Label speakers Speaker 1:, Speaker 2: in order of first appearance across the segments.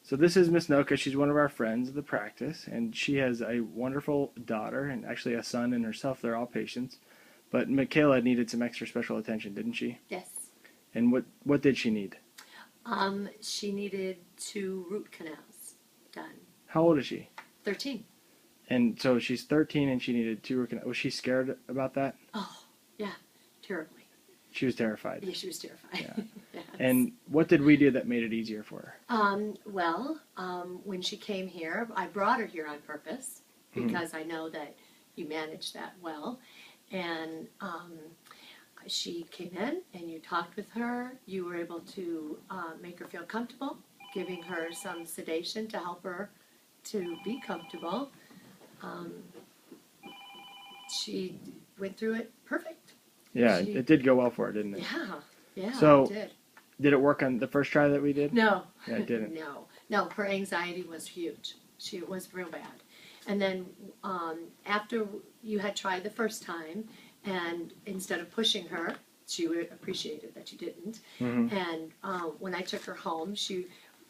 Speaker 1: So this is Miss Noka. She's one of our friends of the practice, and she has a wonderful daughter and actually a son and herself. They're all patients. But Michaela needed some extra special attention, didn't she?
Speaker 2: Yes.
Speaker 1: And what did she need?
Speaker 2: She needed 2 root canals done.
Speaker 1: How old is she?
Speaker 2: 13.
Speaker 1: And so she's 13 and she needed 2 root canals. Was she scared about that?
Speaker 2: Oh, yeah, terribly.
Speaker 1: She was terrified.
Speaker 2: Yeah, she was terrified.
Speaker 1: Yeah.
Speaker 2: Yes.
Speaker 1: And what did we do that made it easier for her?
Speaker 2: When she came here, I brought her here on purpose because I know that you manage that well. And she came in and you talked with her. You were able to make her feel comfortable, giving her some sedation to help her to be comfortable. She went through it perfect.
Speaker 1: Yeah, it did go well for her, didn't it?
Speaker 2: Yeah,
Speaker 1: so,
Speaker 2: it
Speaker 1: did it work on the first try that we did?
Speaker 2: No.
Speaker 1: Yeah, it didn't.
Speaker 2: No, her anxiety was huge. It was real bad. And then after you had tried the first time, and instead of pushing her, she appreciated that you didn't. And when I took her home,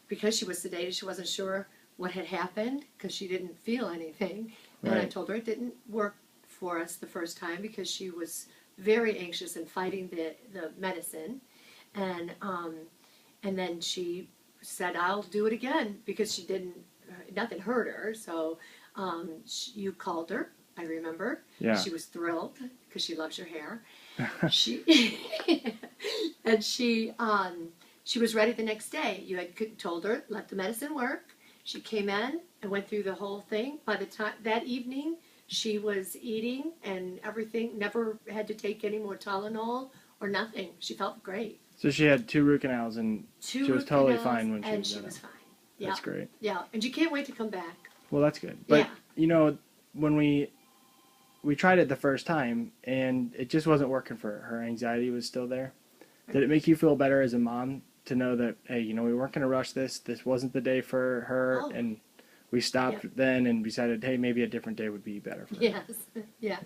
Speaker 2: because she was sedated, she wasn't sure what had happened because she didn't feel anything. And I told her it didn't work for us the first time because she was very anxious and fighting the medicine. And then she said, I'll do it again because nothing hurt her. So you called her, I remember.
Speaker 1: Yeah.
Speaker 2: She was thrilled because she loves your hair. She was ready the next day. You had told her, let the medicine work. She came in and went through the whole thing. By the time that evening, she was eating and everything, never had to take any more Tylenol or nothing. She felt great.
Speaker 1: So she had 2 root canals and she was totally fine when
Speaker 2: she was fine. Yeah.
Speaker 1: That's great.
Speaker 2: Yeah, and you can't wait to come back.
Speaker 1: Well, that's good. But, when we tried it the first time and it just wasn't working for her. Her anxiety was still there. Did it make you feel better as a mom to know that, hey, we weren't going to rush this. This wasn't the day for her.
Speaker 2: Oh.
Speaker 1: And we stopped then and decided, hey, maybe a different day would be better for her.
Speaker 2: Yes.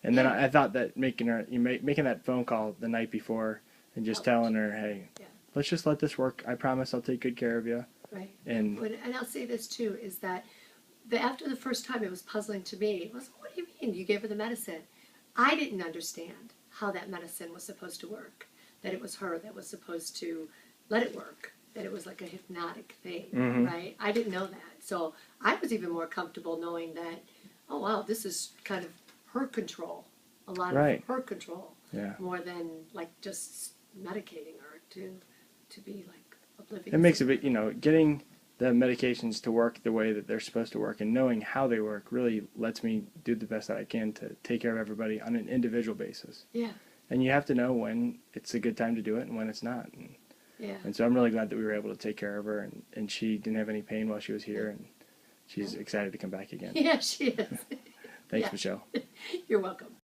Speaker 1: And then I thought that making that phone call the night before and just telling her, hey, let's just let this work. I promise I'll take good care of you.
Speaker 2: Right.
Speaker 1: And
Speaker 2: I'll say this too, is that after the first time it was puzzling to me. It was, what do you mean you gave her the medicine? I didn't understand how that medicine was supposed to work. That it was her that was supposed to let it work. That it was like a hypnotic thing, right? I didn't know that. So I was even more comfortable knowing that, oh wow, this is kind of her control. A lot of her control. Yeah. More than like just medicating her to be like oblivious.
Speaker 1: It makes a bit, getting the medications to work the way that they're supposed to work and knowing how they work really lets me do the best that I can to take care of everybody on an individual basis.
Speaker 2: Yeah.
Speaker 1: And you have to know when it's a good time to do it and when it's not. And so I'm really glad that we were able to take care of her and she didn't have any pain while she was here and she's excited to come back again.
Speaker 2: Yeah, she is.
Speaker 1: Thanks, Michelle.
Speaker 2: You're welcome.